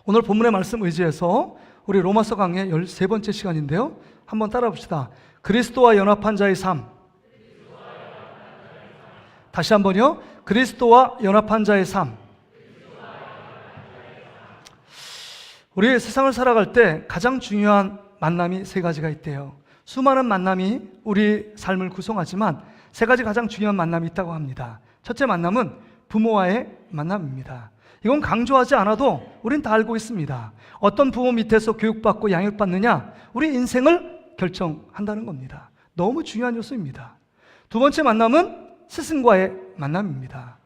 오늘 본문의 말씀 의지해서 우리 로마서 강의 13번째 시간인데요. 한번 따라 봅시다. 그리스도와 연합한 자의 삶. 다시 한번요. 그리스도와 연합한 자의 삶. 우리 세상을 살아갈 때 가장 중요한 만남이 세 가지가 있대요. 수많은 만남이 우리 삶을 구성하지만 세 가지 가장 중요한 만남이 있다고 합니다. 첫째 만남은 부모와의 만남입니다. 이건 강조하지 않아도 우린 다 알고 있습니다. 어떤 부모 밑에서 교육받고 양육받느냐, 우리 인생을 결정한다는 겁니다. 너무 중요한 요소입니다. 두 번째 만남은 스승과의 만남입니다.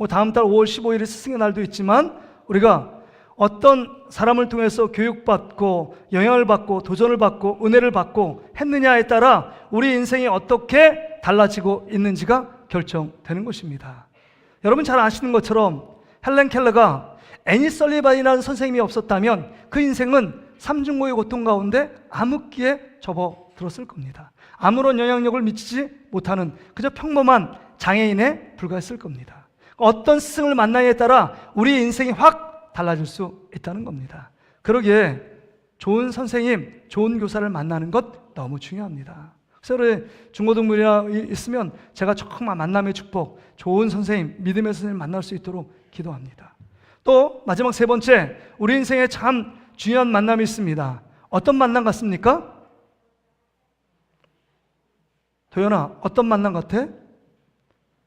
다음 달 5월 15일이 스승의 날도 있지만 우리가 어떤 사람을 통해서 교육받고 영향을 받고 도전을 받고 은혜를 받고 했느냐에 따라 우리 인생이 어떻게 달라지고 있는지가 결정되는 것입니다. 여러분 잘 아시는 것처럼 헬렌 켈러가 애니 설리반이라는 선생님이 없었다면 그 인생은 삼중고의 고통 가운데 암흑기에 접어들었을 겁니다. 아무런 영향력을 미치지 못하는 그저 평범한 장애인에 불과했을 겁니다. 어떤 스승을 만나냐에 따라 우리 인생이 확 달라질 수 있다는 겁니다. 그러기에 좋은 선생님, 좋은 교사를 만나는 것 너무 중요합니다. 그래서 중고등부이나 있으면 제가 정말 만남의 축복, 좋은 선생님, 믿음의 선생님 만날 수 있도록 기도합니다. 또 마지막 세 번째, 우리 인생에 참 중요한 만남이 있습니다. 어떤 만남 같습니까? 도연아, 어떤 만남 같아?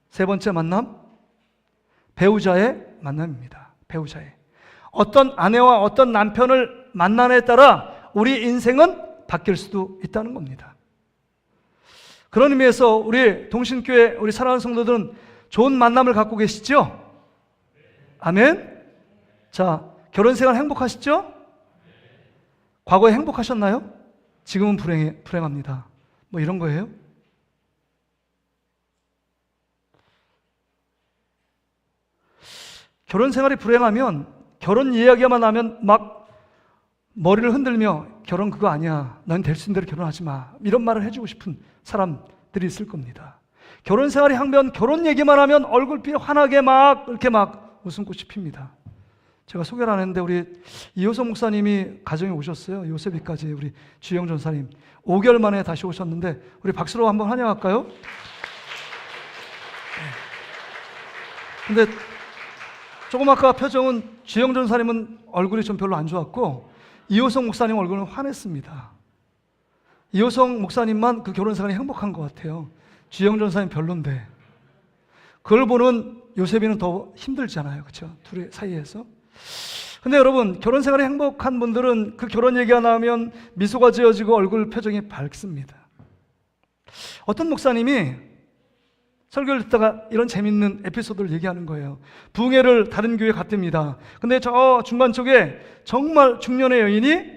세 번째 만남, 배우자의 만남입니다. 배우자의. 어떤 아내와 어떤 남편을 만나냐에 따라 우리 인생은 바뀔 수도 있다는 겁니다. 그런 의미에서 우리 동신교회, 우리 사랑하는 성도들은 좋은 만남을 갖고 계시죠? 아멘? 자, 결혼생활 행복하시죠? 과거에 행복하셨나요? 지금은 불행합니다. 이런 거예요? 결혼생활이 불행하면 결혼 이야기만 하면 막 머리를 흔들며 결혼 그거 아니야. 넌 될 수 있는 대로 결혼하지 마. 이런 말을 해주고 싶은 사람들이 있을 겁니다. 결혼 생활이 하면 결혼 얘기만 하면 얼굴빛 환하게 이렇게 웃음꽃이 핍니다. 제가 소개를 안 했는데 우리 이효성 목사님이 가정에 오셨어요. 요셉이까지 우리 주영 전사님 5개월 만에 다시 오셨는데 우리 박수로 한번 환영할까요? 근데 조금 아까 표정은 주영 전사님은 얼굴이 좀 별로 안 좋았고 이효성 목사님 얼굴은 환했습니다. 이효성 목사님만 그 결혼 생활이 행복한 것 같아요. 주영 전사님 별론데 그걸 보는 요셉이는 더 힘들잖아요. 그렇죠? 둘의 사이에서. 근데 여러분 결혼 생활이 행복한 분들은 그 결혼 얘기가 나오면 미소가 지어지고 얼굴 표정이 밝습니다. 어떤 목사님이 설교를 듣다가 이런 재밌는 에피소드를 얘기하는 거예요. 부흥회를 다른 교회에 갔답니다. 근데 저 중간 쪽에 정말 중년의 여인이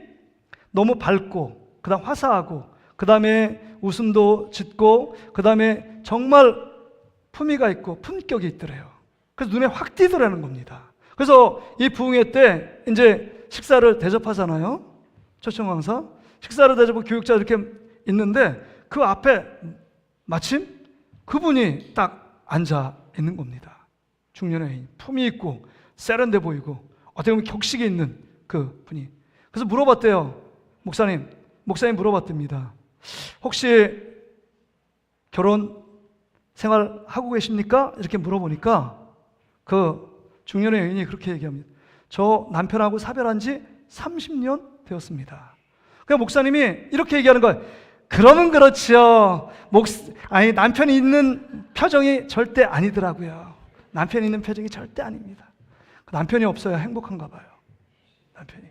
너무 밝고 그 다음 화사하고 그 다음에 웃음도 짙고 그 다음에 정말 품위가 있고 품격이 있더래요. 그래서 눈에 확 띄더라는 겁니다. 그래서 이 부흥회 때 이제 식사를 대접하잖아요. 초청 강사 식사를 대접하고 교육자 이렇게 있는데 그 앞에 마침 그분이 딱 앉아 있는 겁니다. 중년의 여인, 품이 있고 세련돼 보이고 어떻게 보면 격식이 있는 그 분이. 그래서 물어봤대요. 목사님 물어봤답니다. 혹시 결혼 생활 하고 계십니까? 이렇게 물어보니까 그 중년의 여인이 그렇게 얘기합니다. 저 남편하고 사별한 지 30년 되었습니다. 그러니까 목사님이 이렇게 얘기하는 거예요. 그러면 그렇죠. 남편이 있는 표정이 절대 아니더라고요. 남편이 있는 표정이 절대 아닙니다. 남편이 없어야 행복한가 봐요. 남편이.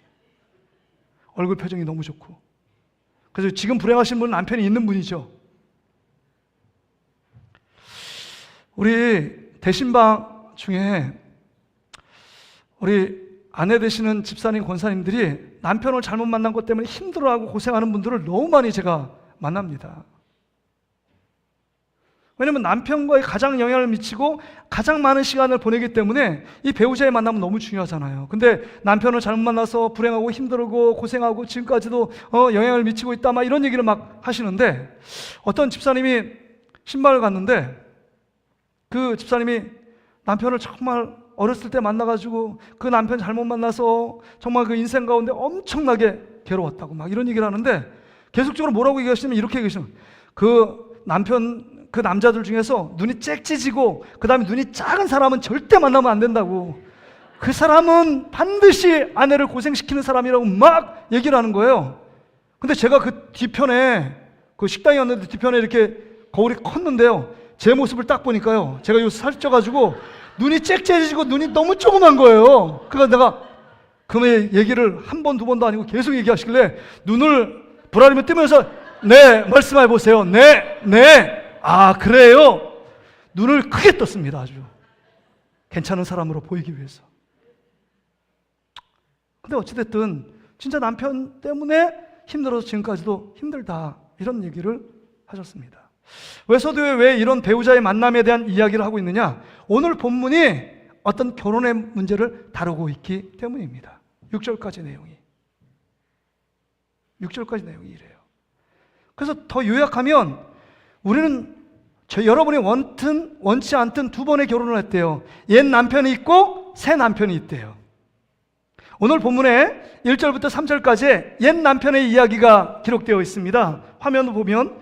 얼굴 표정이 너무 좋고. 그래서 지금 불행하신 분은 남편이 있는 분이죠. 우리 대신방 중에 우리 아내 되시는 집사님, 권사님들이 남편을 잘못 만난 것 때문에 힘들어하고 고생하는 분들을 너무 많이 제가 만납니다. 왜냐하면 남편과의 가장 영향을 미치고 가장 많은 시간을 보내기 때문에 이 배우자의 만남은 너무 중요하잖아요. 근데 남편을 잘못 만나서 불행하고 힘들고 고생하고 지금까지도 영향을 미치고 있다 이런 얘기를 막 하시는데 어떤 집사님이 신방을 갔는데 그 집사님이 남편을 정말 어렸을 때 만나가지고 그 남편 잘못 만나서 정말 그 인생 가운데 엄청나게 괴로웠다고 막 이런 얘기를 하는데, 계속적으로 뭐라고 얘기하시냐면 이렇게 얘기하시면, 그 남편, 그 남자들 중에서 눈이 짹짹이고 그 다음에 눈이 작은 사람은 절대 만나면 안 된다고, 그 사람은 반드시 아내를 고생시키는 사람이라고 막 얘기를 하는 거예요. 근데 제가 그 뒤편에, 그 식당에 왔는데 뒤편에 이렇게 거울이 컸는데요, 제 모습을 딱 보니까요, 제가 요새 살쪄가지고 눈이 짹짹해지고 눈이 너무 조그만 거예요. 그래서 내가 그 얘기를 한 번, 두 번도 아니고 계속 얘기하시길래 눈을 부라리며 뜨면서 네, 말씀해 보세요. 네, 네. 아, 그래요? 눈을 크게 떴습니다. 아주 괜찮은 사람으로 보이기 위해서. 근데 어찌됐든 진짜 남편 때문에 힘들어서 지금까지도 힘들다, 이런 얘기를 하셨습니다. 왜 서두에 왜 이런 배우자의 만남에 대한 이야기를 하고 있느냐? 오늘 본문이 어떤 결혼의 문제를 다루고 있기 때문입니다. 6절까지 내용이. 6절까지 내용이 이래요. 그래서 더 요약하면 우리는 여러분이 원치 않든 두 번의 결혼을 했대요. 옛 남편이 있고 새 남편이 있대요. 오늘 본문에 1절부터 3절까지 옛 남편의 이야기가 기록되어 있습니다. 화면을 보면,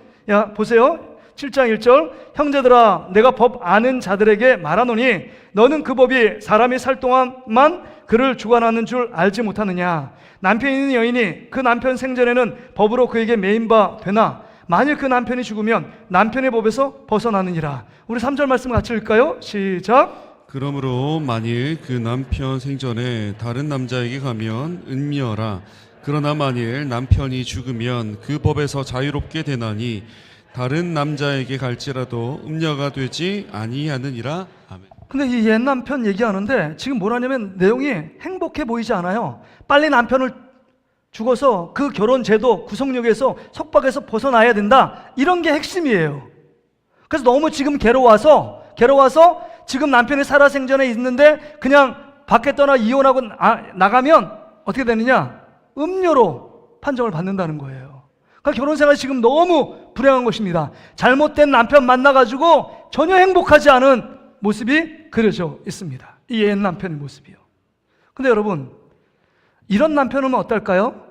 보세요. 7장 1절, 형제들아 내가 법 아는 자들에게 말하노니 너는 그 법이 사람이 살 동안만 그를 주관하는 줄 알지 못하느냐. 남편 있는 여인이 그 남편 생전에는 법으로 그에게 매인 바 되나 만일 그 남편이 죽으면 남편의 법에서 벗어나느니라. 우리 3절 말씀 같이 읽을까요? 시작. 그러므로 만일 그 남편 생전에 다른 남자에게 가면 은멸하라. 그러나 만일 남편이 죽으면 그 법에서 자유롭게 되나니 다른 남자에게 갈지라도 음녀가 되지 아니하느니라. 아멘. 근데 이 옛 남편 얘기하는데 지금 뭐라냐면 내용이 행복해 보이지 않아요. 빨리 남편을 죽어서 그 결혼 제도 구속력에서 속박에서 벗어나야 된다, 이런 게 핵심이에요. 그래서 너무 지금 괴로워서 지금 남편이 살아생전에 있는데 그냥 밖에 떠나 이혼하고 나가면 어떻게 되느냐? 음녀로 판정을 받는다는 거예요. 그러니까 결혼 생활이 지금 너무 불행한 것입니다. 잘못된 남편 만나가지고 전혀 행복하지 않은 모습이 그려져 있습니다. 이 옛 남편의 모습이요. 근데 여러분, 이런 남편은 어떨까요?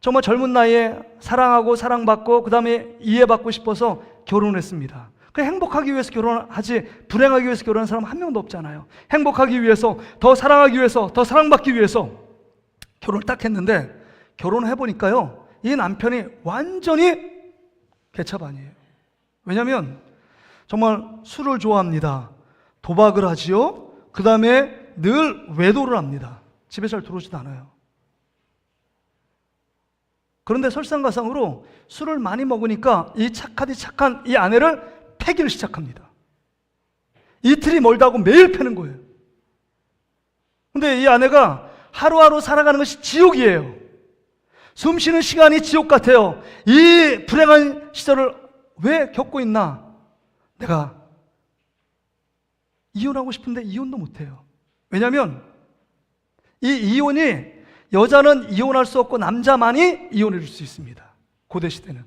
정말 젊은 나이에 사랑하고 사랑받고 그 다음에 이해받고 싶어서 결혼을 했습니다. 행복하기 위해서 결혼하지 불행하기 위해서 결혼한 사람 한 명도 없잖아요. 행복하기 위해서, 더 사랑하기 위해서, 더 사랑받기 위해서 결혼을 딱 했는데, 결혼을 해보니까요, 이 남편이 완전히 개차반이에요. 왜냐하면 정말 술을 좋아합니다. 도박을 하지요. 그 다음에 늘 외도를 합니다. 집에 잘 들어오지도 않아요. 그런데 설상가상으로 술을 많이 먹으니까 이 착한 이 아내를 패기를 시작합니다. 이틀이 멀다고 매일 패는 거예요. 근데 이 아내가 하루하루 살아가는 것이 지옥이에요. 숨 쉬는 시간이 지옥 같아요. 이 불행한 시절을 왜 겪고 있나? 내가 이혼하고 싶은데 이혼도 못해요. 왜냐하면 이 이혼이, 여자는 이혼할 수 없고 남자만이 이혼해 줄 수 있습니다. 고대 시대는.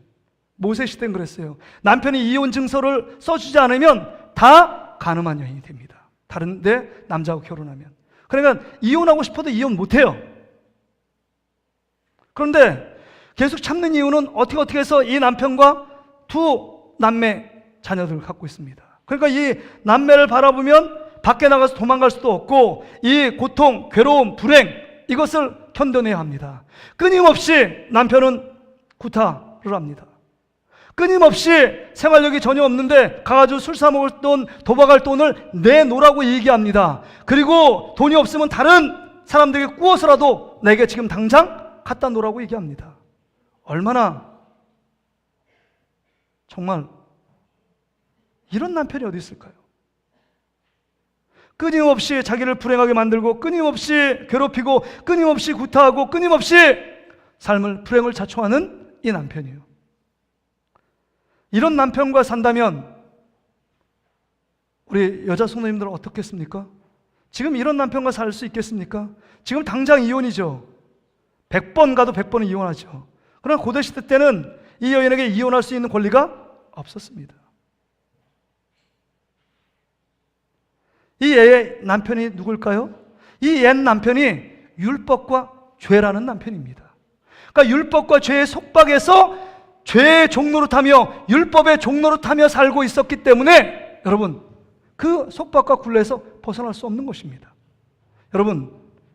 모세 시대는 그랬어요. 남편이 이혼 증서를 써주지 않으면 다 간음한 여인이 됩니다. 다른데 남자하고 결혼하면. 그러니까 이혼하고 싶어도 이혼 못해요. 그런데 계속 참는 이유는 어떻게 해서 이 남편과 두 남매 자녀들을 갖고 있습니다. 그러니까 이 남매를 바라보면 밖에 나가서 도망갈 수도 없고 이 고통, 괴로움, 불행, 이것을 견뎌내야 합니다. 끊임없이 남편은 구타를 합니다. 끊임없이 생활력이 전혀 없는데 가가지고 술 사 먹을 돈, 도박할 돈을 내놓으라고 얘기합니다. 그리고 돈이 없으면 다른 사람들에게 꾸어서라도 내게 지금 당장 갖다 놓으라고 얘기합니다. 얼마나 정말 이런 남편이 어디 있을까요? 끊임없이 자기를 불행하게 만들고 끊임없이 괴롭히고 끊임없이 구타하고 끊임없이 삶을 불행을 자초하는 이 남편이에요. 이런 남편과 산다면 우리 여자 성도님들은 어떻겠습니까? 지금 이런 남편과 살 수 있겠습니까? 지금 당장 이혼이죠. 100번 가도 100번은 이혼하죠. 그러나 고대시대 때는 이 여인에게 이혼할 수 있는 권리가 없었습니다. 이 옛 남편이 누굴까요? 이 옛 남편이 율법과 죄라는 남편입니다. 그러니까 율법과 죄의 속박에서 죄의 종노릇하며 율법의 종노릇하며 살고 있었기 때문에 여러분 그 속박과 굴레에서 벗어날 수 없는 것입니다. 여러분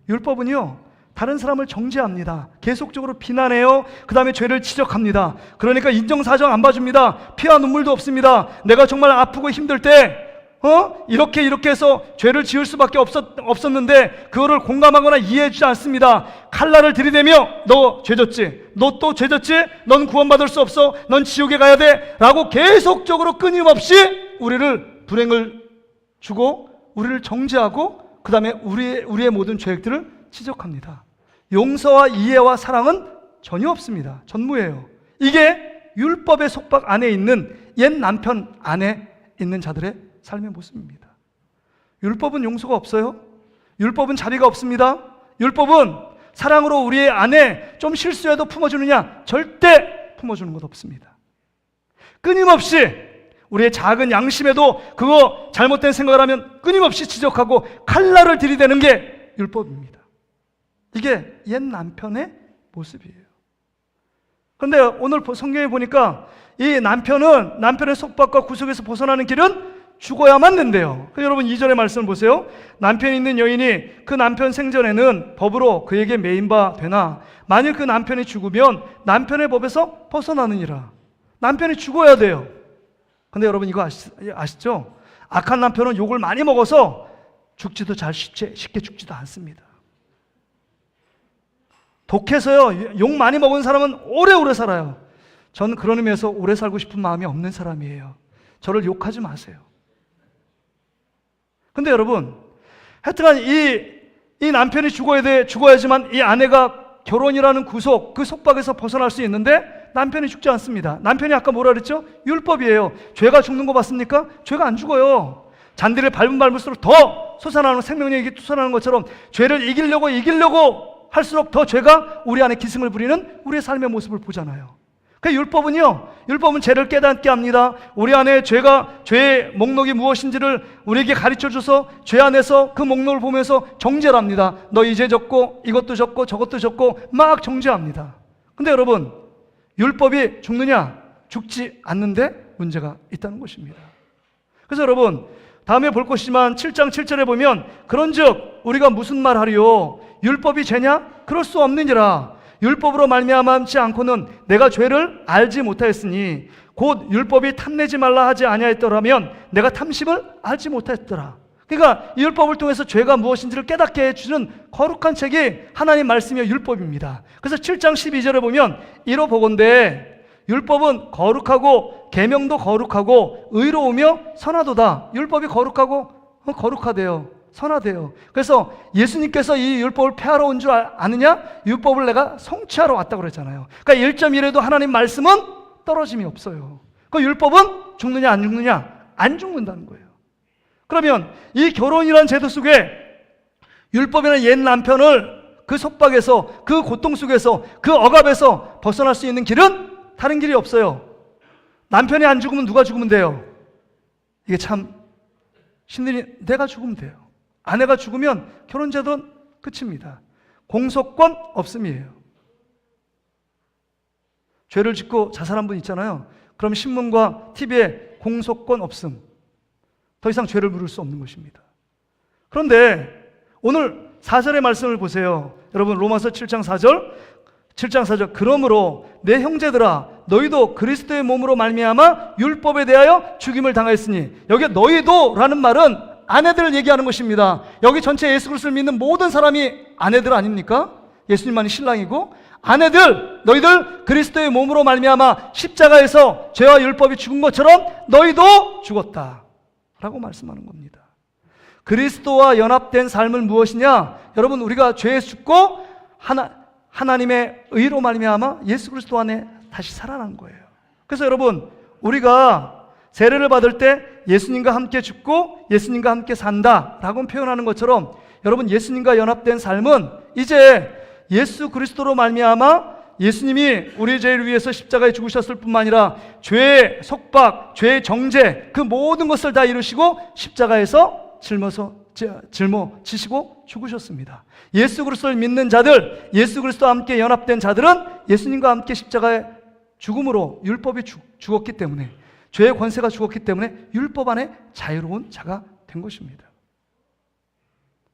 율법은요 다른 사람을 정죄합니다. 계속적으로 비난해요. 그 다음에 죄를 지적합니다. 그러니까 인정사정 안 봐줍니다. 피와 눈물도 없습니다. 내가 정말 아프고 힘들 때 이렇게 해서 죄를 지을 수밖에 없었는데 그거를 공감하거나 이해해주지 않습니다. 칼날을 들이대며 너 죄졌지? 너 또 죄졌지? 넌 구원받을 수 없어? 넌 지옥에 가야 돼? 라고 계속적으로 끊임없이 우리를 불행을 주고 우리를 정죄하고 그 다음에 우리의 모든 죄악들을 지적합니다. 용서와 이해와 사랑은 전혀 없습니다. 전무해요. 이게 율법의 속박 안에 있는 옛 남편 안에 있는 자들의 삶의 모습입니다. 율법은 용서가 없어요. 율법은 자비가 없습니다. 율법은 사랑으로 우리의 안에 좀 실수해도 품어주느냐? 절대 품어주는 것 없습니다. 끊임없이 우리의 작은 양심에도 그거 잘못된 생각을 하면 끊임없이 지적하고 칼날을 들이대는 게 율법입니다. 이게 옛 남편의 모습이에요. 그런데 오늘 성경에 보니까 이 남편은 남편의 속박과 구속에서 벗어나는 길은 죽어야만 된대요. 여러분 2절의 말씀을 보세요. 남편이 있는 여인이 그 남편 생전에는 법으로 그에게 매인 바 되나 만일 그 남편이 죽으면 남편의 법에서 벗어나느니라. 남편이 죽어야 돼요. 근데 여러분 이거 아시죠? 악한 남편은 욕을 많이 먹어서 죽지도 쉽게 죽지도 않습니다. 독해서요 욕 많이 먹은 사람은 오래오래 살아요. 저는 그런 의미에서 오래 살고 싶은 마음이 없는 사람이에요. 저를 욕하지 마세요. 근데 여러분 하여튼간 이 남편이 죽어야지만 이 아내가 결혼이라는 구속 그 속박에서 벗어날 수 있는데 남편이 죽지 않습니다. 남편이 아까 뭐라 그랬죠? 율법이에요. 죄가 죽는 거 봤습니까? 죄가 안 죽어요. 잔디를 밟을수록 더 솟아나는 생명력이 솟아나는 것처럼 죄를 이기려고 할수록 더 죄가 우리 안에 기승을 부리는 우리의 삶의 모습을 보잖아요. 그 율법은 죄를 깨닫게 합니다. 우리 안에 죄의 목록이 무엇인지를 우리에게 가르쳐줘서 죄 안에서 그 목록을 보면서 정죄를 합니다. 너 이제 졌고 이것도 졌고 저것도 졌고 막 정죄합니다. 근데 여러분 율법이 죽느냐? 죽지 않는데 문제가 있다는 것입니다. 그래서 여러분 다음에 볼 것이지만 7장 7절에 보면 그런즉 우리가 무슨 말하리요? 율법이 죄냐? 그럴 수 없느니라. 율법으로 말미암지 않고는 내가 죄를 알지 못하였으니 곧 율법이 탐내지 말라 하지 아니하였더라면 내가 탐심을 알지 못했더라. 그러니까 이 율법을 통해서 죄가 무엇인지를 깨닫게 해주는 거룩한 책이 하나님 말씀이요 율법입니다. 그래서 7장 12절에 보면 이러보건대 율법은 거룩하고 계명도 거룩하고 의로우며 선하도다. 율법이 거룩하고 거룩하대요. 선하대요. 그래서 예수님께서 이 율법을 폐하러 온 줄 아느냐? 율법을 내가 성취하러 왔다고 그랬잖아요. 그러니까 1.1에도 하나님 말씀은 떨어짐이 없어요. 그 율법은 죽느냐 안 죽느냐? 안 죽는다는 거예요. 그러면 이 결혼이라는 제도 속에 율법이라는 옛 남편을 그 속박에서 그 고통 속에서 그 억압에서 벗어날 수 있는 길은 다른 길이 없어요. 남편이 안 죽으면 누가 죽으면 돼요? 이게 참 신들이 내가 죽으면 돼요. 아내가 죽으면 결혼제도는 끝입니다. 공소권 없음이에요. 죄를 짓고 자살한 분 있잖아요. 그럼 신문과 TV에 공소권 없음. 더 이상 죄를 물을 수 없는 것입니다. 그런데 오늘 4절의 말씀을 보세요. 여러분 로마서 7장 4절 그러므로 내 형제들아 너희도 그리스도의 몸으로 말미암아 율법에 대하여 죽임을 당하였으니 여기 너희도라는 말은 아내들을 얘기하는 것입니다. 여기 전체 예수 그리스도를 믿는 모든 사람이 아내들 아닙니까? 예수님만이 신랑이고 아내들 너희들 그리스도의 몸으로 말미암아 십자가에서 죄와 율법이 죽은 것처럼 너희도 죽었다 라고 말씀하는 겁니다. 그리스도와 연합된 삶은 무엇이냐? 여러분 우리가 죄에 죽고 하나님의 의로 말미암아 예수 그리스도 안에 다시 살아난 거예요. 그래서 여러분 우리가 세례를 받을 때 예수님과 함께 죽고 예수님과 함께 산다라고 표현하는 것처럼 여러분 예수님과 연합된 삶은 이제 예수 그리스도로 말미암아 예수님이 우리 죄를 위해서 십자가에 죽으셨을 뿐만 아니라 죄의 속박, 죄의 정죄 그 모든 것을 다 이루시고 십자가에서 짊어지시고 죽으셨습니다. 예수 그리스도를 믿는 자들, 예수 그리스도와 함께 연합된 자들은 예수님과 함께 십자가의 죽음으로 율법이 죽었기 때문에, 죄의 권세가 죽었기 때문에 율법 안에 자유로운 자가 된 것입니다.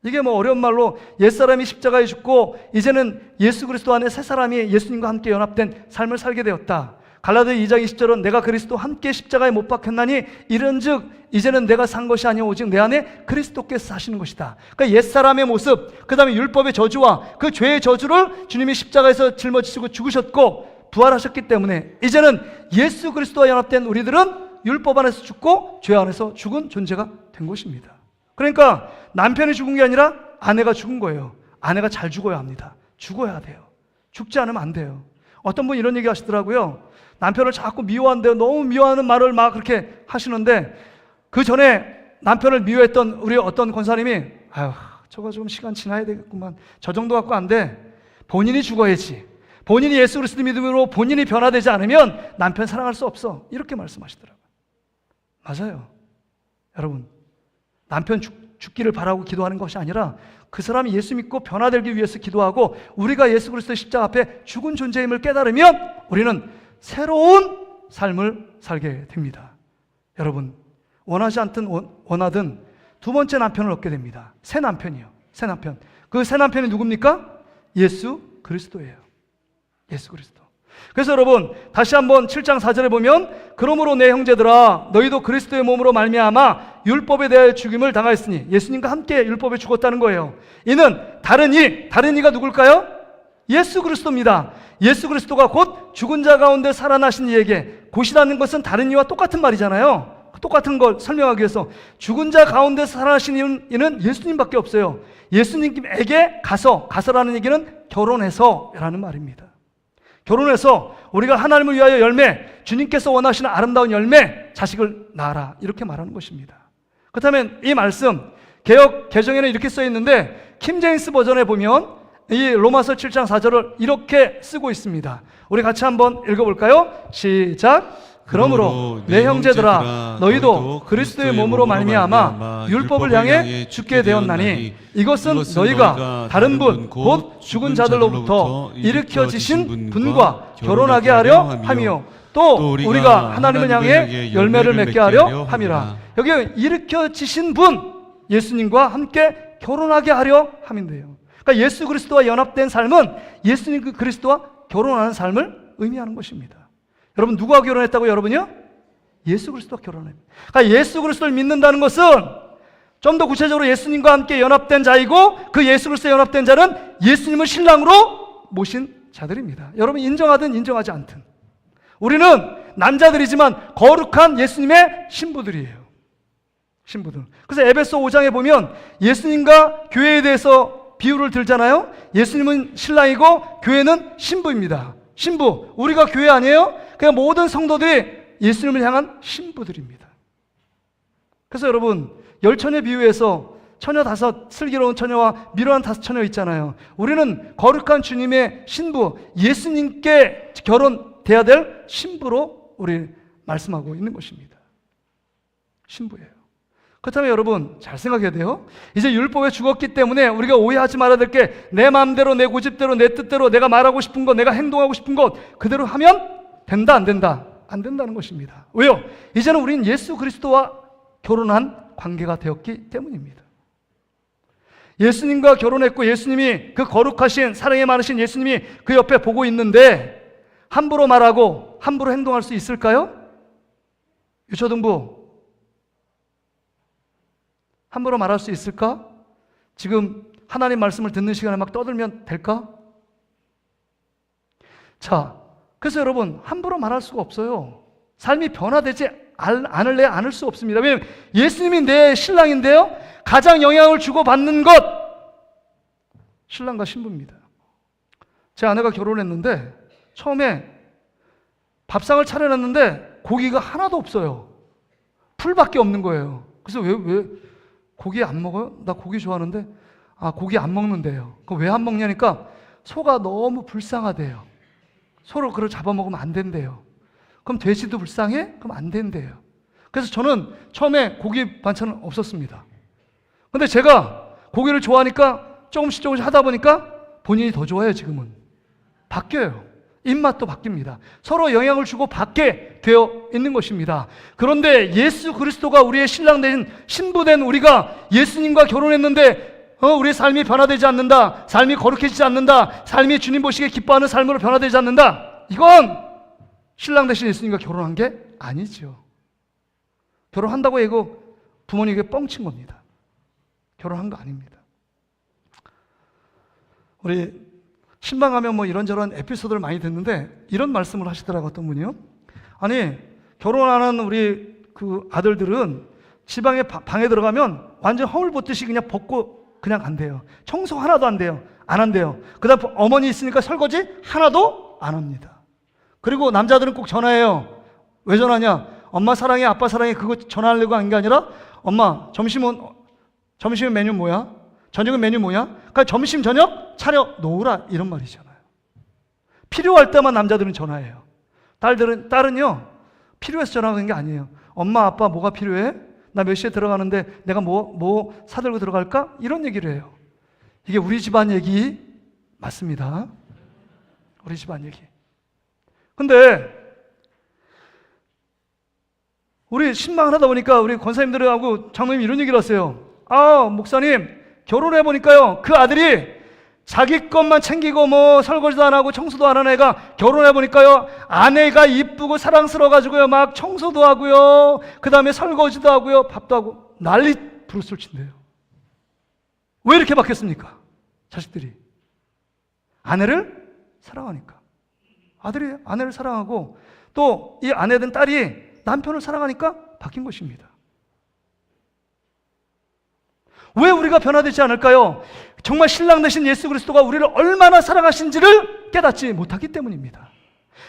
이게 뭐 어려운 말로 옛사람이 십자가에 죽고 이제는 예수 그리스도 안에 새 사람이 예수님과 함께 연합된 삶을 살게 되었다. 갈라디아 2장 20절은 내가 그리스도 함께 십자가에 못 박혔나니 이른즉 이제는 내가 산 것이 아니오 오직 내 안에 그리스도께서 사시는 것이다. 그러니까 옛사람의 모습, 그 다음에 율법의 저주와 그 죄의 저주를 주님이 십자가에서 짊어지시고 죽으셨고 부활하셨기 때문에 이제는 예수 그리스도와 연합된 우리들은 율법 안에서 죽고 죄 안에서 죽은 존재가 된 것입니다. 그러니까 남편이 죽은 게 아니라 아내가 죽은 거예요. 아내가 잘 죽어야 합니다. 죽어야 돼요. 죽지 않으면 안 돼요. 어떤 분이 이런 얘기 하시더라고요. 남편을 자꾸 미워한대요. 너무 미워하는 말을 막 그렇게 하시는데 그 전에 남편을 미워했던 우리 어떤 권사님이 아유 저거 좀 시간 지나야 되겠구만. 저 정도 갖고 안 돼. 본인이 죽어야지. 본인이 예수 그리스도 믿음으로 본인이 변화되지 않으면 남편 사랑할 수 없어. 이렇게 말씀하시더라고요. 맞아요. 여러분, 남편 죽기를 바라고 기도하는 것이 아니라 그 사람이 예수 믿고 변화되기 위해서 기도하고 우리가 예수 그리스도의 십자가 앞에 죽은 존재임을 깨달으면 우리는 새로운 삶을 살게 됩니다. 여러분, 원하지 않든 원하든 두 번째 남편을 얻게 됩니다. 새 남편이요. 새 남편. 그 새 남편이 누굽니까? 예수 그리스도예요. 예수 그리스도. 그래서 여러분 다시 한번 7장 4절에 보면 그러므로 내 형제들아 너희도 그리스도의 몸으로 말미암아 율법에 대하여 죽임을 당하였으니 예수님과 함께 율법에 죽었다는 거예요. 이는 다른 이가 누굴까요? 예수 그리스도입니다. 예수 그리스도가 곧 죽은 자 가운데 살아나신 이에게, 곧이라는 것은 다른 이와 똑같은 말이잖아요. 똑같은 걸 설명하기 위해서 죽은 자 가운데 살아나신 이는 예수님밖에 없어요. 예수님에게 가서라는 얘기는 결혼해서라는 말입니다. 결혼해서 우리가 하나님을 위하여 열매, 주님께서 원하시는 아름다운 열매, 자식을 낳아라 이렇게 말하는 것입니다. 그렇다면 이 말씀 개역 개정에는 이렇게 써 있는데 킹제임스 버전에 보면 이 로마서 7장 4절을 이렇게 쓰고 있습니다. 우리 같이 한번 읽어볼까요? 시작. 그러므로 내 형제들아 너희도 그리스도의 몸으로 말미암아 율법을 향해 죽게 되었나니 이것은 너희가 다른 분 곧 죽은 자들로부터 일으켜지신 분과 결혼하게 하려 함이요 또 우리가 하나님을 향해 열매를 맺게 하려 함이라. 여기 일으켜지신 분 예수님과 함께 결혼하게 하려 함인데요. 그러니까 예수 그리스도와 연합된 삶은 예수님 그리스도와 결혼하는 삶을 의미하는 것입니다. 여러분 누구와 결혼했다고 여러분이요? 예수 그리스도와 결혼합니다. 그러니까 예수 그리스도를 믿는다는 것은 좀 더 구체적으로 예수님과 함께 연합된 자이고 그 예수 그리스도에 연합된 자는 예수님을 신랑으로 모신 자들입니다. 여러분 인정하든 인정하지 않든 우리는 남자들이지만 거룩한 예수님의 신부들이에요. 신부들. 그래서 에베소 5장에 보면 예수님과 교회에 대해서 비유를 들잖아요. 예수님은 신랑이고 교회는 신부입니다. 신부, 우리가 교회 아니에요? 그냥 모든 성도들이 예수님을 향한 신부들입니다. 그래서 여러분 열처녀 비유에서 처녀 5, 슬기로운 처녀와 미련한 5 처녀 있잖아요. 우리는 거룩한 주님의 신부, 예수님께 결혼돼야 될 신부로 우리 말씀하고 있는 것입니다. 신부예요. 그렇다면 여러분 잘 생각해야 돼요. 이제 율법에 죽었기 때문에 우리가 오해하지 말아야 될 게 내 마음대로 내 고집대로 내 뜻대로 내가 말하고 싶은 것 내가 행동하고 싶은 것 그대로 하면 된다 안 된다? 안 된다는 것입니다. 왜요? 이제는 우리는 예수 그리스도와 결혼한 관계가 되었기 때문입니다. 예수님과 결혼했고 예수님이 그 거룩하신 사랑이 많으신 예수님이 그 옆에 보고 있는데 함부로 말하고 함부로 행동할 수 있을까요? 유초등부 함부로 말할 수 있을까? 지금 하나님 말씀을 듣는 시간에 막 떠들면 될까? 자, 그래서 여러분 함부로 말할 수가 없어요. 삶이 변화되지 않을래 않을 수 없습니다. 왜냐하면 예수님이 내 신랑인데요 가장 영향을 주고받는 것 신랑과 신부입니다. 제 아내가 결혼했는데 처음에 밥상을 차려놨는데 고기가 하나도 없어요. 풀밖에 없는 거예요. 그래서 왜 고기 안 먹어요? 나 고기 좋아하는데 고기 안 먹는데요. 그럼 왜 안 먹냐니까 소가 너무 불쌍하대요. 소를 그걸 잡아먹으면 안 된대요. 그럼 돼지도 불쌍해? 그럼 안 된대요. 그래서 저는 처음에 고기 반찬은 없었습니다. 근데 제가 고기를 좋아하니까 조금씩 하다 보니까 본인이 더 좋아요. 지금은 바뀌어요. 입맛도 바뀝니다. 서로 영향을 주고 받게 되어 있는 것입니다. 그런데 예수 그리스도가 우리의 신랑 된 신부된 우리가 예수님과 결혼했는데 우리의 삶이 변화되지 않는다, 삶이 거룩해지지 않는다, 삶이 주님 보시기에 기뻐하는 삶으로 변화되지 않는다, 이건 신랑 되신 예수님과 결혼한 게 아니죠. 결혼한다고 이거 부모님에게 뻥친 겁니다. 결혼한 거 아닙니다. 우리 신방 가면 뭐 이런저런 에피소드를 많이 듣는데 이런 말씀을 하시더라고요. 어떤 분이요. 아니, 결혼하는 우리 그 아들들은 지방에 방에 들어가면 완전 허물 벗듯이 그냥 벗고 그냥 간대요. 청소 하나도 안 돼요. 안 한대요. 그 다음 어머니 있으니까 설거지 하나도 안 합니다. 그리고 남자들은 꼭 전화해요. 왜 전화냐? 엄마 사랑해, 아빠 사랑해, 그거 전화하려고 한 게 아니라 엄마 점심 메뉴 뭐야? 저녁은 메뉴 뭐야? 그러니까 점심 저녁 차려 놓으라, 이런 말이잖아요. 필요할 때만 남자들은 전화해요. 딸은요 필요해서 전화하는 게 아니에요. 엄마 아빠 뭐가 필요해? 나 몇 시에 들어가는데 내가 뭐 사들고 들어갈까? 이런 얘기를 해요. 이게 우리 집안 얘기 맞습니다. 우리 집안 얘기. 근데 우리 신방을 하다 보니까 우리 권사님들하고 장로님 이런 얘기를 하세요. 목사님 결혼해보니까요, 그 아들이 자기 것만 챙기고 뭐 설거지도 안 하고 청소도 안 하는 애가 결혼해보니까요, 아내가 이쁘고 사랑스러워가지고요, 막 청소도 하고요, 그 다음에 설거지도 하고요, 밥도 하고 난리 부르스를 친대요. 왜 이렇게 바뀌었습니까? 자식들이 아내를 사랑하니까. 아들이 아내를 사랑하고 또 이 아내 된 딸이 남편을 사랑하니까 바뀐 것입니다. 왜 우리가 변화되지 않을까요? 정말 신랑 되신 예수 그리스도가 우리를 얼마나 사랑하신지를 깨닫지 못하기 때문입니다.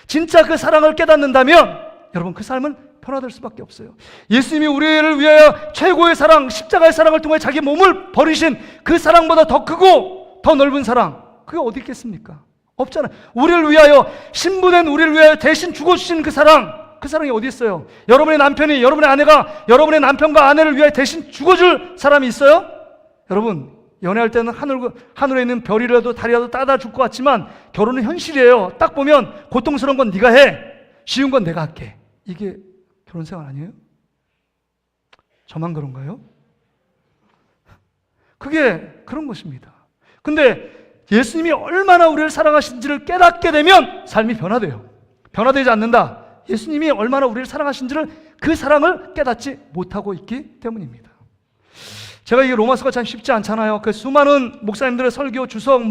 진짜 그 사랑을 깨닫는다면 여러분 그 삶은 변화될 수밖에 없어요. 예수님이 우리를 위하여 최고의 사랑, 십자가의 사랑을 통해 자기 몸을 버리신 그 사랑보다 더 크고 더 넓은 사랑, 그게 어디 있겠습니까? 없잖아요. 우리를 위하여, 신부된 우리를 위하여 대신 죽어주신 그 사랑이 어디 있어요? 여러분의 남편이, 여러분의 아내가 여러분의 남편과 아내를 위하여 대신 죽어줄 사람이 있어요? 여러분, 연애할 때는 하늘에 있는 별이라도 달이라도 따다 줄 것 같지만 결혼은 현실이에요. 딱 보면 고통스러운 건 네가 해, 쉬운 건 내가 할게. 이게 결혼 생활 아니에요? 저만 그런가요? 그게 그런 것입니다. 근데 예수님이 얼마나 우리를 사랑하신지를 깨닫게 되면 삶이 변화돼요. 변화되지 않는다. 예수님이 얼마나 우리를 사랑하신지를, 그 사랑을 깨닫지 못하고 있기 때문입니다. 제가 이게 로마서가 참 쉽지 않잖아요. 그 수많은 목사님들의 설교, 주석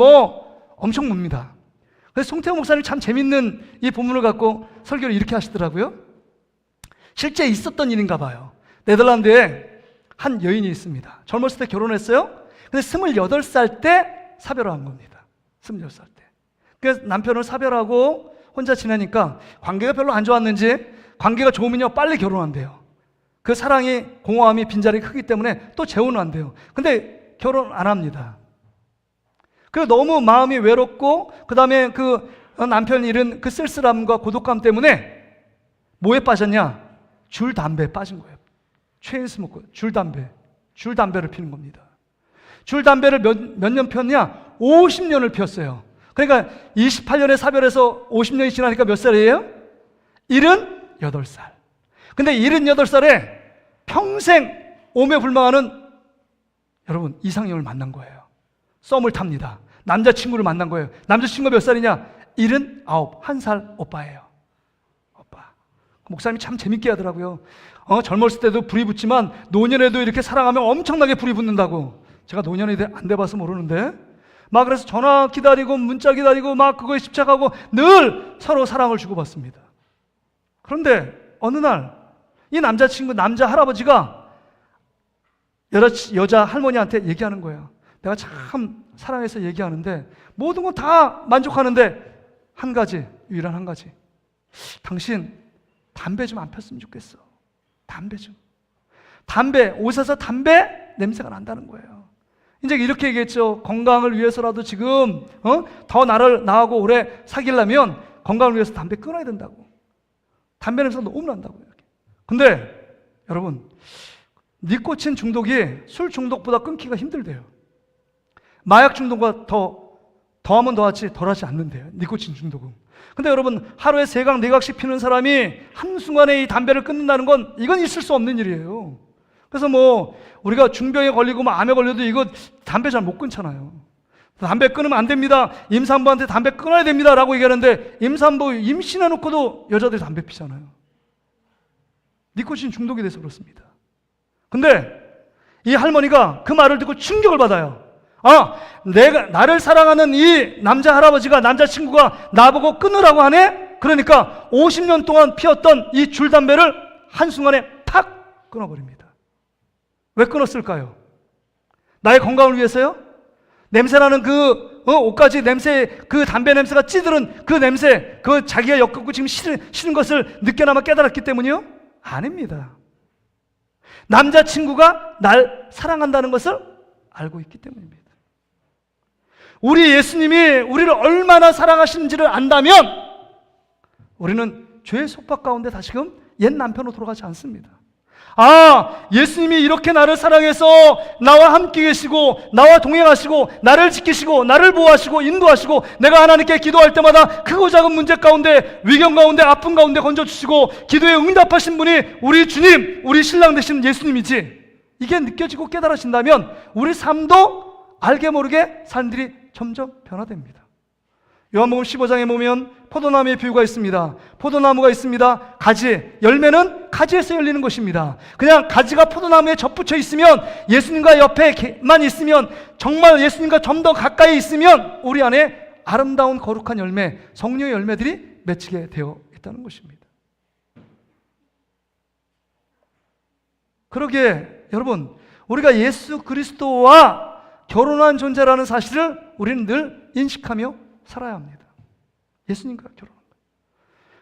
엄청 뭅니다. 그래서 송태호 목사님 참 재밌는 이 본문을 갖고 설교를 이렇게 하시더라고요. 실제 있었던 일인가 봐요. 네덜란드에 한 여인이 있습니다. 젊었을 때 결혼했어요. 근데 28살 때 사별을 한 겁니다. 28살 때. 그래서 남편을 사별하고 혼자 지내니까 관계가 별로 안 좋았는지, 관계가 좋으면요 빨리 결혼한대요. 그 사랑이, 공허함이, 빈자리가 크기 때문에 또 재혼을 한대요. 근데 결혼 안 합니다. 그리고 너무 마음이 외롭고, 그 다음에 그 남편이 잃은 그 쓸쓸함과 고독감 때문에 뭐에 빠졌냐? 줄 담배에 빠진 거예요. 체인 스모커, 줄 담배를 피는 겁니다. 줄 담배를 몇 년 폈냐? 50년을 피웠어요. 그러니까 28년에 사별해서 50년이 지나니까 몇 살이에요? 78살. 근데 78살에 평생 오매불망하는 여러분 이상형을 만난 거예요. 썸을 탑니다. 남자친구를 만난 거예요. 남자친구가 몇 살이냐? 79, 1살 오빠예요. 오빠. 목사님이 참 재밌게 하더라고요. 젊었을 때도 불이 붙지만 노년에도 이렇게 사랑하면 엄청나게 불이 붙는다고. 제가 노년이 안 돼봐서 모르는데 막 그래서 전화 기다리고 문자 기다리고 막 그거에 집착하고 늘 서로 사랑을 주고받습니다. 그런데 어느 날 이 남자친구, 남자 할아버지가 여자 할머니한테 얘기하는 거예요. 내가 참 사랑해서 얘기하는데 모든 건 다 만족하는데 한 가지, 유일한 한 가지, 당신 담배 좀 안 폈으면 좋겠어. 담배 좀. 담배, 옷에서 담배 냄새가 난다는 거예요. 이제 이렇게 얘기했죠. 건강을 위해서라도 지금 더 나하고 오래 사귀려면 건강을 위해서 담배 끊어야 된다고. 담배 냄새가 너무 난다고. 이렇게. 근데 여러분, 니코틴 중독이 술 중독보다 끊기가 힘들대요. 마약 중독과 더하면 더하지 덜하지 않는데요, 니코틴 중독은. 근데 여러분, 하루에 3강, 4강씩 피는 사람이 한순간에 이 담배를 끊는다는 건 이건 있을 수 없는 일이에요. 그래서 뭐 우리가 중병에 걸리고 뭐 암에 걸려도 이거 담배 잘 못 끊잖아요. 담배 끊으면 안 됩니다, 임산부한테 담배 끊어야 됩니다 라고 얘기하는데, 임산부 임신해놓고도 여자들이 담배 피잖아요. 니코틴 중독이 돼서 그렇습니다. 근데 이 할머니가 그 말을 듣고 충격을 받아요. 나를 사랑하는 이 남자 할아버지가, 남자친구가 나보고 끊으라고 하네? 그러니까 50년 동안 피웠던 이 줄담배를 한순간에 팍 끊어버립니다. 왜 끊었을까요? 나의 건강을 위해서요? 냄새나는 그 옷가지 냄새, 그 담배 냄새가 찌드는 그 냄새, 그 자기가 엮고 지금 싫은 것을 늦게나마 깨달았기 때문이요? 아닙니다. 남자친구가 날 사랑한다는 것을 알고 있기 때문입니다. 우리 예수님이 우리를 얼마나 사랑하시는지를 안다면 우리는 죄의 속박 가운데 다시금 옛 남편으로 돌아가지 않습니다. 예수님이 이렇게 나를 사랑해서 나와 함께 계시고 나와 동행하시고 나를 지키시고 나를 보호하시고 인도하시고 내가 하나님께 기도할 때마다 크고 작은 문제 가운데, 위경 가운데, 아픔 가운데 건져주시고 기도에 응답하신 분이 우리 주님, 우리 신랑 되신 예수님이지, 이게 느껴지고 깨달아진다면 우리 삶도 알게 모르게 삶들이 점점 변화됩니다. 요한복음 15장에 보면 포도나무의 비유가 있습니다. 포도나무가 있습니다. 가지, 열매는 가지에서 열리는 것입니다. 그냥 가지가 포도나무에 접붙여 있으면, 예수님과 옆에만 있으면, 정말 예수님과 좀 더 가까이 있으면 우리 안에 아름다운 거룩한 열매, 성령의 열매들이 맺히게 되어 있다는 것입니다. 그러기에 여러분, 우리가 예수 그리스도와 결혼한 존재라는 사실을 우리는 늘 인식하며 살아야 합니다. 예수님과 결혼한 거예요.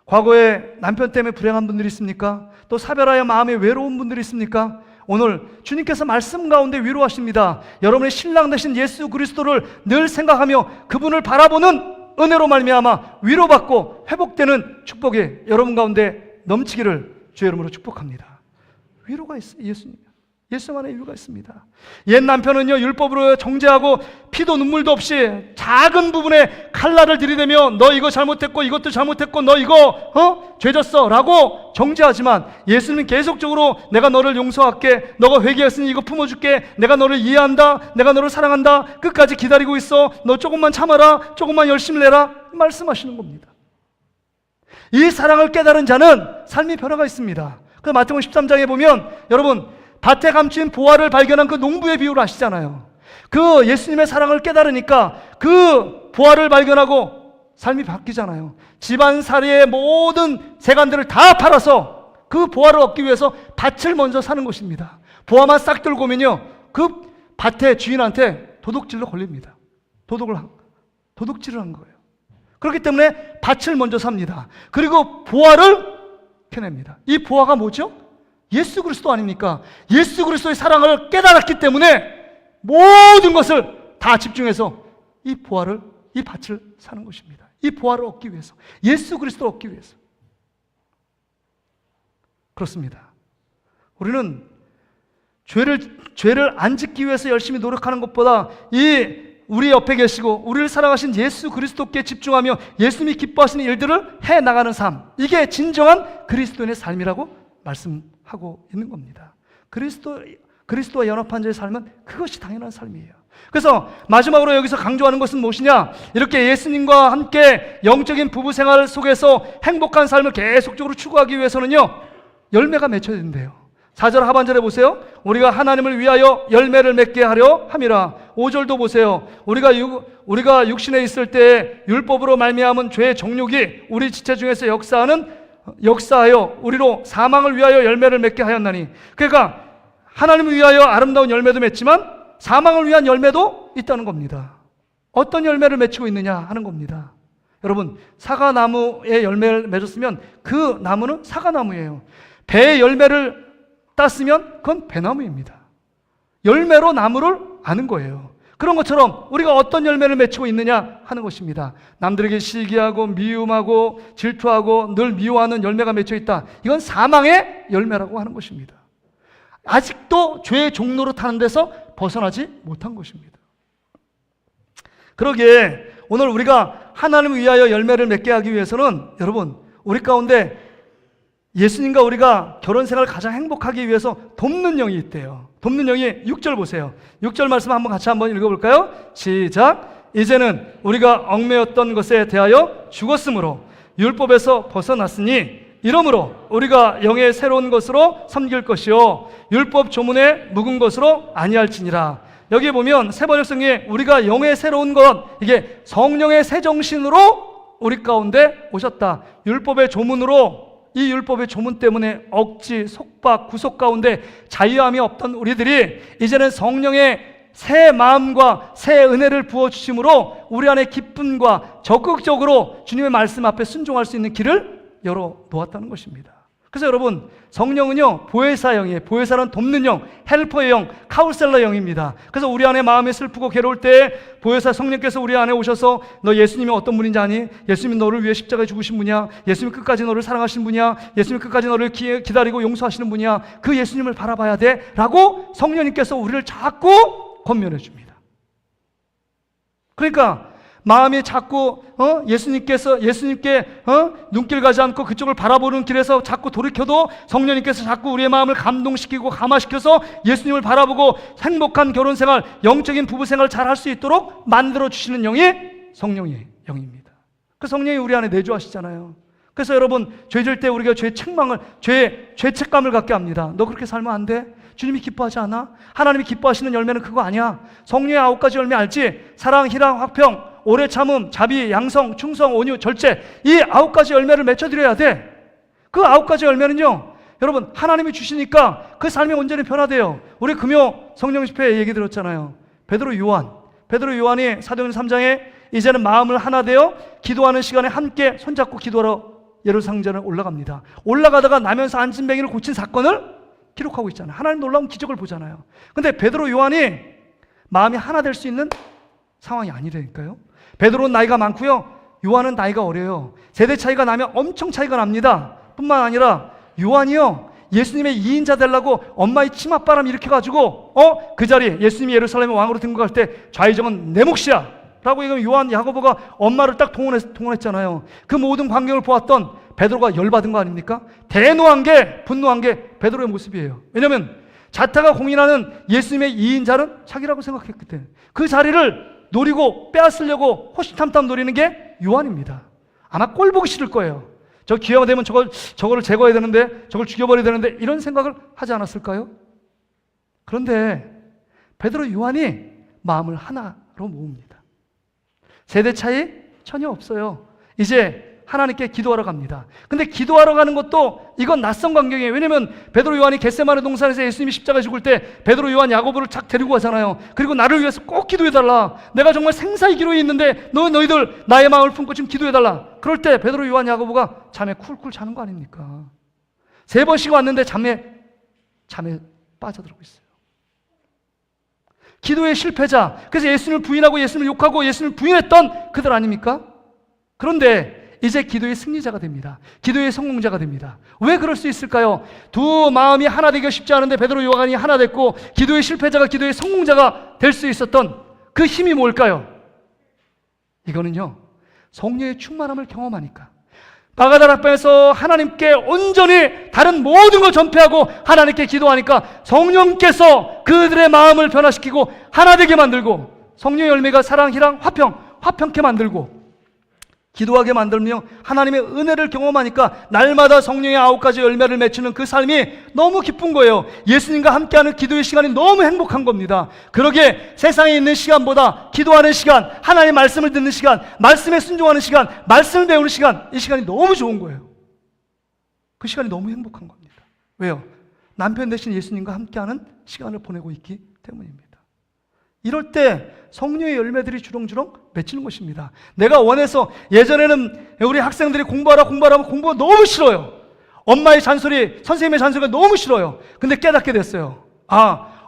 과거에 남편 때문에 불행한 분들이 있습니까? 또 사별하여 마음에 외로운 분들이 있습니까? 오늘 주님께서 말씀 가운데 위로하십니다. 여러분의 신랑 되신 예수 그리스도를 늘 생각하며 그분을 바라보는 은혜로 말미암아 위로받고 회복되는 축복이 여러분 가운데 넘치기를 주의 이름으로 축복합니다. 위로가 있어요. 예수 안에 위로가 있습니다. 옛 남편은요, 율법으로 정죄하고 피도 눈물도 없이 작은 부분에 칼날을 들이대며 너 이거 잘못했고 이것도 잘못했고 너 이거 죄졌어 라고 정죄하지만, 예수님은 계속적으로 내가 너를 용서할게, 너가 회개했으니 이거 품어줄게, 내가 너를 이해한다, 내가 너를 사랑한다, 끝까지 기다리고 있어, 너 조금만 참아라, 조금만 열심히 내라 말씀하시는 겁니다. 이 사랑을 깨달은 자는 삶의 변화가 있습니다. 그 마태복음 13장에 보면 여러분, 밭에 감춘 보화를 발견한 그 농부의 비유를 아시잖아요. 그 예수님의 사랑을 깨달으니까 그 보화를 발견하고 삶이 바뀌잖아요. 집안살이의 모든 재간들을 다 팔아서 그 보화를 얻기 위해서 밭을 먼저 사는 것입니다. 보화만 싹 들고 오면요, 그 밭의 주인한테 도둑질로 걸립니다. 도둑질을 한 거예요. 그렇기 때문에 밭을 먼저 삽니다. 그리고 보화를 캐냅니다. 이 보화가 뭐죠? 예수 그리스도 아닙니까? 예수 그리스도의 사랑을 깨달았기 때문에 모든 것을 다 집중해서 이 보화를, 이 밭을 사는 것입니다. 이 보화를 얻기 위해서, 예수 그리스도를 얻기 위해서. 그렇습니다. 우리는 죄를 안 짓기 위해서 열심히 노력하는 것보다 우리 옆에 계시고 우리를 사랑하신 예수 그리스도께 집중하며 예수님이 기뻐하시는 일들을 해나가는 삶, 이게 진정한 그리스도인의 삶이라고 말씀하고 있는 겁니다. 그리스도와 연합한 자의 삶은 그것이 당연한 삶이에요. 그래서 마지막으로 여기서 강조하는 것은 무엇이냐? 이렇게 예수님과 함께 영적인 부부 생활 속에서 행복한 삶을 계속적으로 추구하기 위해서는요, 열매가 맺혀야 된대요. 4절 하반절에 보세요. 우리가 하나님을 위하여 열매를 맺게 하려 함이라. 5절도 보세요. 우리가 육신에 있을 때 율법으로 말미암은 죄의 정욕이 우리 지체 중에서 역사하여 우리로 사망을 위하여 열매를 맺게 하였나니. 그러니까 하나님을 위하여 아름다운 열매도 맺지만 사망을 위한 열매도 있다는 겁니다. 어떤 열매를 맺히고 있느냐 하는 겁니다. 여러분, 사과나무에 열매를 맺었으면 그 나무는 사과나무예요. 배의 열매를 땄으면 그건 배나무입니다. 열매로 나무를 아는 거예요. 그런 것처럼 우리가 어떤 열매를 맺히고 있느냐 하는 것입니다. 남들에게 시기하고 미움하고 질투하고 늘 미워하는 열매가 맺혀 있다. 이건 사망의 열매라고 하는 것입니다. 아직도 죄의 종로로 타는 데서 벗어나지 못한 것입니다. 그러기에 오늘 우리가 하나님을 위하여 열매를 맺게 하기 위해서는 여러분, 우리 가운데 예수님과 우리가 결혼 생활을 가장 행복하기 위해서 돕는 영이 있대요. 돕는 영이 6절 보세요. 6절 말씀 같이 한번 읽어볼까요? 시작. 이제는 우리가 얽매였던 것에 대하여 죽었으므로 율법에서 벗어났으니 이러므로 우리가 영의 새로운 것으로 섬길 것이요 율법 조문에 묵은 것으로 아니할지니라. 여기 보면 세번역성에 우리가 영의 새로운 것, 이게 성령의 새 정신으로 우리 가운데 오셨다. 율법의 조문으로, 이 율법의 조문 때문에 억지, 속박, 구속 가운데 자유함이 없던 우리들이 이제는 성령의 새 마음과 새 은혜를 부어주심으로 우리 안에 기쁨과 적극적으로 주님의 말씀 앞에 순종할 수 있는 길을 열어놓았다는 것입니다. 그래서 여러분, 성령은요 보혜사 영이에요. 보혜사는 돕는 영, 헬퍼의 영, 카운셀러 영입니다. 그래서 우리 안에 마음이 슬프고 괴로울 때 보혜사 성령께서 우리 안에 오셔서 너 예수님이 어떤 분인지 아니? 예수님이 너를 위해 십자가에 죽으신 분이야. 예수님이 끝까지 너를 사랑하시는 분이야. 예수님이 끝까지 너를 기다리고 용서하시는 분이야. 그 예수님을 바라봐야 돼 라고 성령님께서 우리를 자꾸 권면해 줍니다. 그러니까 마음이 자꾸 예수님께 눈길 가지 않고 그쪽을 바라보는 길에서 자꾸 돌이켜도 성령님께서 자꾸 우리의 마음을 감동시키고 감화시켜서 예수님을 바라보고 행복한 결혼생활, 영적인 부부생활을 잘 할 수 있도록 만들어주시는 영이 성령의 영입니다. 그 성령이 우리 안에 내주하시잖아요. 그래서 여러분, 죄질 때 우리가 죄책감을 갖게 합니다. 너 그렇게 살면 안 돼? 주님이 기뻐하지 않아? 하나님이 기뻐하시는 열매는 그거 아니야. 성령의 9가지 열매 알지? 사랑, 희락, 화평, 오래 참음, 자비, 양성, 충성, 온유, 절제, 이 9가지 열매를 맺혀드려야 돼. 그 9가지 열매는요, 여러분, 하나님이 주시니까 그 삶이 온전히 변화돼요. 우리 금요 성령 집회 얘기 들었잖아요. 베드로 요한이 사도행전 3장에 이제는 마음을 하나 되어 기도하는 시간에 함께 손잡고 기도하러 예루살렘전에 올라갑니다. 올라가다가 나면서 안진뱅이를 고친 사건을 기록하고 있잖아요. 하나님 놀라운 기적을 보잖아요. 근데 베드로 요한이 마음이 하나 될 수 있는 상황이 아니라니까요. 베드로는 나이가 많고요, 요한은 나이가 어려요. 세대 차이가 나면 엄청 차이가 납니다. 뿐만 아니라 요한이요, 예수님의 2인자 되려고 엄마의 치맛바람 일으켜가지고 그 자리에 예수님이 예루살렘의 왕으로 등극할 때 좌의정은 내 몫이야 라고 요한, 야고보가 엄마를 딱 동원했잖아요. 그 모든 광경을 보았던 베드로가 열받은 거 아닙니까? 분노한 게 베드로의 모습이에요. 왜냐하면 자타가 공인하는 예수님의 2인자는 자기라고 생각했기 때문에 그 자리를 노리고 빼앗으려고 호시탐탐 노리는 게 요한입니다. 아마 꼴 보기 싫을 거예요. 저 기회가 되면 저거를 제거해야 되는데, 저걸 죽여버려야 되는데, 이런 생각을 하지 않았을까요? 그런데 베드로 요한이 마음을 하나로 모읍니다. 세대 차이 전혀 없어요. 이제 하나님께 기도하러 갑니다. 근데 기도하러 가는 것도 이건 낯선 광경이에요. 왜냐면 베드로 요한이 겟세마네 동산에서 예수님이 십자가에 죽을 때 베드로 요한 야고보를 착 데리고 가잖아요. 그리고 나를 위해서 꼭 기도해달라. 내가 정말 생사의 기로에 있는데 너희들 나의 마음을 품고 지금 기도해달라. 그럴 때 베드로 요한 야고보가 잠에 쿨쿨 자는 거 아닙니까? 3번씩 왔는데 잠에 빠져들고 있어요. 기도의 실패자, 그래서 예수님을 부인하고 예수님을 욕하고 예수님을 부인했던 그들 아닙니까? 그런데 이제 기도의 승리자가 됩니다. 기도의 성공자가 됩니다. 왜 그럴 수 있을까요? 두 마음이 하나 되기가 쉽지 않은데 베드로 요한이 하나 됐고 기도의 실패자가 기도의 성공자가 될 수 있었던 그 힘이 뭘까요? 이거는요, 성령의 충만함을 경험하니까, 마가다락방에서 하나님께 온전히 다른 모든 걸 전폐하고 하나님께 기도하니까 성령께서 그들의 마음을 변화시키고 하나 되게 만들고, 성령의 열매가 사랑, 희랑, 화평케 만들고 기도하게 만들며 하나님의 은혜를 경험하니까 날마다 성령의 9가지 열매를 맺히는 그 삶이 너무 기쁜 거예요. 예수님과 함께하는 기도의 시간이 너무 행복한 겁니다. 그러기에 세상에 있는 시간보다 기도하는 시간, 하나님의 말씀을 듣는 시간, 말씀에 순종하는 시간, 말씀을 배우는 시간, 이 시간이 너무 좋은 거예요. 그 시간이 너무 행복한 겁니다. 왜요? 남편 대신 예수님과 함께하는 시간을 보내고 있기 때문입니다. 이럴 때 성령의 열매들이 주렁주렁 맺히는 것입니다. 내가 원해서, 예전에는 우리 학생들이 공부하라 하면 공부가 너무 싫어요. 엄마의 잔소리, 선생님의 잔소리가 너무 싫어요. 근데 깨닫게 됐어요.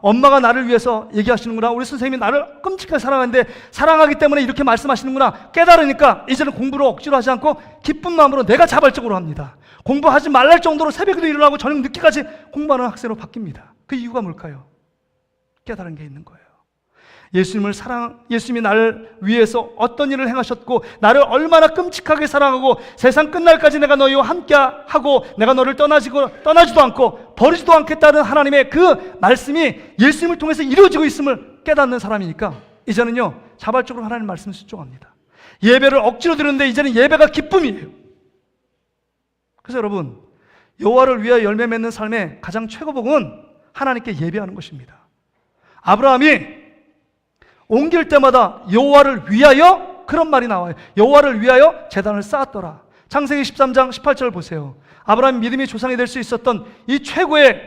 엄마가 나를 위해서 얘기하시는구나. 우리 선생님이 나를 끔찍하게 사랑하는데 사랑하기 때문에 이렇게 말씀하시는구나. 깨달으니까 이제는 공부를 억지로 하지 않고 기쁜 마음으로 내가 자발적으로 합니다. 공부하지 말랄 정도로 새벽에도 일어나고 저녁 늦게까지 공부하는 학생으로 바뀝니다. 그 이유가 뭘까요? 깨달은 게 있는 거예요. 예수님이 나를 위해서 어떤 일을 행하셨고 나를 얼마나 끔찍하게 사랑하고 세상 끝날까지 내가 너희와 함께하고 내가 너를 떠나지도 않고 버리지도 않겠다는 하나님의 그 말씀이 예수님을 통해서 이루어지고 있음을 깨닫는 사람이니까 이제는요 자발적으로 하나님 말씀을 순종합니다. 예배를 억지로 드리는데 이제는 예배가 기쁨이에요. 그래서 여러분, 여호와를 위하여 열매 맺는 삶의 가장 최고복은 하나님께 예배하는 것입니다. 아브라함이 옮길 때마다 여호와를 위하여 그런 말이 나와요. 여호와를 위하여 제단을 쌓았더라. 창세기 13장 18절 보세요. 아브라함 믿음이 조상이 될 수 있었던 이 최고의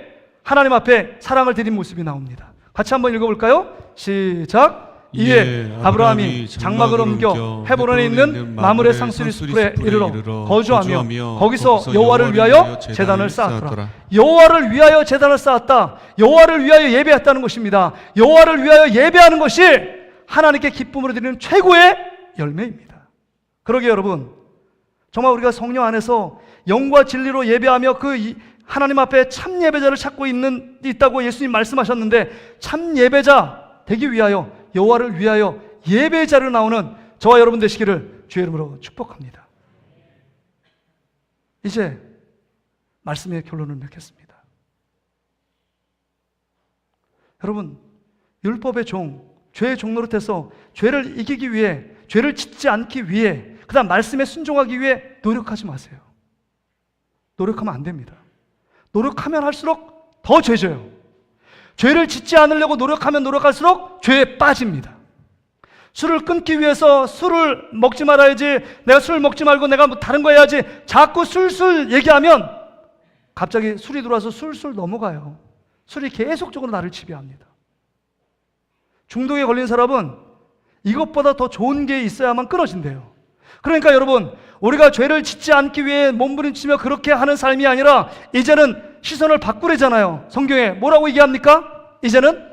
하나님 앞에 사랑을 드린 모습이 나옵니다. 같이 한번 읽어볼까요? 시작. 이에 아브라함이 장막을 옮겨 헤브론에 있는 마므레 상수리 숲에 이르러 거주하며 거기서 여호와를 위하여 제단을 쌓았더라. 여호와를 위하여 제단을 쌓았다. 여호와를 위하여 예배했다는 것입니다. 여호와를 위하여 예배하는 것이 하나님께 기쁨으로 드리는 최고의 열매입니다. 그러게 여러분, 정말 우리가 성령 안에서 영과 진리로 예배하며 그 하나님 앞에 참 예배자를 찾고 있다고 예수님 말씀하셨는데 참 예배자 되기 위하여 여호와를 위하여 예배자로 나오는 저와 여러분 되시기를 주의 이름으로 축복합니다. 이제 말씀의 결론을 맺겠습니다. 여러분, 율법의 종, 죄의 종 노릇해서 죄를 이기기 위해, 죄를 짓지 않기 위해, 그 다음 말씀에 순종하기 위해 노력하지 마세요. 노력하면 안 됩니다. 노력하면 할수록 더 죄져요. 죄를 짓지 않으려고 노력하면 노력할수록 죄에 빠집니다. 술을 끊기 위해서 술을 먹지 말아야지, 내가 술 먹지 말고 내가 뭐 다른 거 해야지, 자꾸 술술 얘기하면 갑자기 술이 들어와서 술술 넘어가요. 술이 계속적으로 나를 지배합니다. 중독에 걸린 사람은 이것보다 더 좋은 게 있어야만 끊어진대요. 그러니까 여러분, 우리가 죄를 짓지 않기 위해 몸부림치며 그렇게 하는 삶이 아니라 이제는 시선을 바꾸래잖아요. 성경에 뭐라고 얘기합니까? 이제는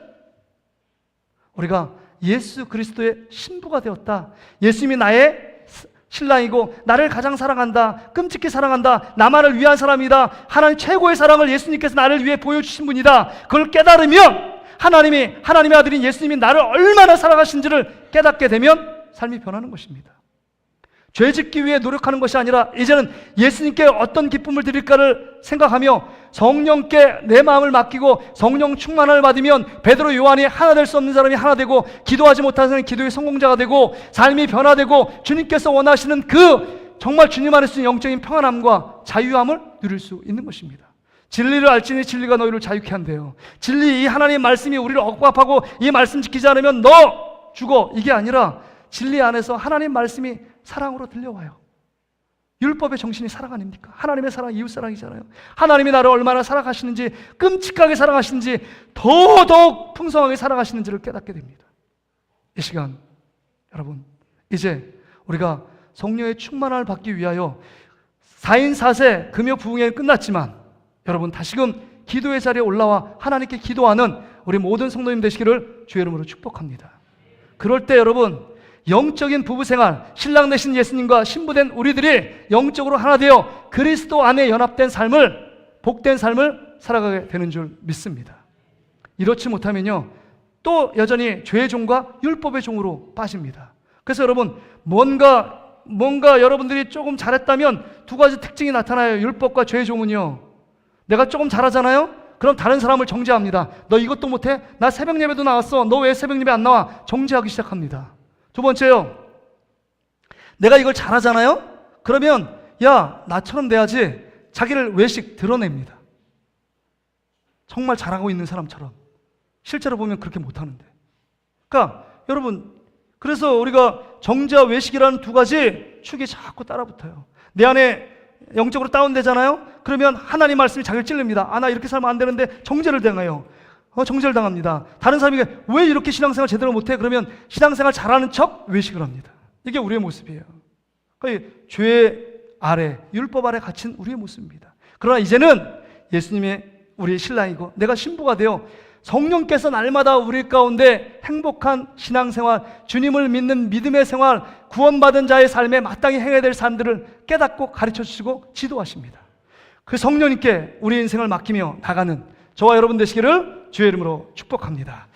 우리가 예수 그리스도의 신부가 되었다. 예수님이 나의 신랑이고 나를 가장 사랑한다. 끔찍히 사랑한다. 나만을 위한 사람이다. 하나님 최고의 사랑을 예수님께서 나를 위해 보여주신 분이다. 그걸 깨달으면 하나님의 아들인 예수님이 나를 얼마나 사랑하신지를 깨닫게 되면 삶이 변하는 것입니다. 죄 짓기 위해 노력하는 것이 아니라 이제는 예수님께 어떤 기쁨을 드릴까를 생각하며 성령께 내 마음을 맡기고 성령 충만을 받으면 베드로 요한이 하나 될 수 없는 사람이 하나 되고 기도하지 못하는 사람이 기도의 성공자가 되고 삶이 변화되고 주님께서 원하시는 그 정말 주님 안에서 영적인 평안함과 자유함을 누릴 수 있는 것입니다. 진리를 알지니 진리가 너희를 자유케 한대요. 진리, 이 하나님의 말씀이 우리를 억압하고 이 말씀 지키지 않으면 너 죽어, 이게 아니라 진리 안에서 하나님 말씀이 사랑으로 들려와요. 율법의 정신이 사랑 아닙니까? 하나님의 사랑, 이웃 사랑이잖아요. 하나님이 나를 얼마나 사랑하시는지, 끔찍하게 사랑하시는지, 더더욱 풍성하게 사랑하시는지를 깨닫게 됩니다. 이 시간 여러분, 이제 우리가 성령의 충만함을 받기 위하여 4인 4세 금요 부흥회는 끝났지만 여러분 다시금 기도의 자리에 올라와 하나님께 기도하는 우리 모든 성도님 되시기를 주의 이름으로 축복합니다. 그럴 때 여러분, 영적인 부부생활, 신랑 되신 예수님과 신부된 우리들이 영적으로 하나 되어 그리스도 안에 연합된 삶을, 복된 삶을 살아가게 되는 줄 믿습니다. 이렇지 못하면요 또 여전히 죄의 종과 율법의 종으로 빠집니다. 그래서 여러분, 뭔가 여러분들이 조금 잘했다면 두 가지 특징이 나타나요. 율법과 죄의 종은요, 내가 조금 잘하잖아요? 그럼 다른 사람을 정죄합니다. 너 이것도 못해? 나 새벽 예배도 나왔어. 너 왜 새벽 예배 안 나와? 정죄하기 시작합니다. 두 번째요, 내가 이걸 잘하잖아요? 그러면 야, 나처럼 돼야지. 자기를 외식 드러냅니다. 정말 잘하고 있는 사람처럼. 실제로 보면 그렇게 못하는데. 그러니까 여러분, 그래서 우리가 정죄와 외식이라는 두 가지 축이 자꾸 따라붙어요. 내 안에 영적으로 다운되잖아요? 그러면 하나님 말씀이 자기를 찔릅니다. 아, 나 이렇게 살면 안 되는데 정죄를 당해요. 정죄를 당합니다. 다른 사람이 왜 이렇게 신앙생활 제대로 못해? 그러면 신앙생활 잘하는 척 외식을 합니다. 이게 우리의 모습이에요. 그러니까 죄 아래, 율법 아래 갇힌 우리의 모습입니다. 그러나 이제는 예수님의 우리의 신랑이고 내가 신부가 되어 성령께서 날마다 우리 가운데 행복한 신앙생활, 주님을 믿는 믿음의 생활, 구원받은 자의 삶에 마땅히 행해야 될 삶들을 깨닫고 가르쳐 주시고 지도하십니다. 그 성령님께 우리 인생을 맡기며 나가는 저와 여러분 되시기를 주의 이름으로 축복합니다.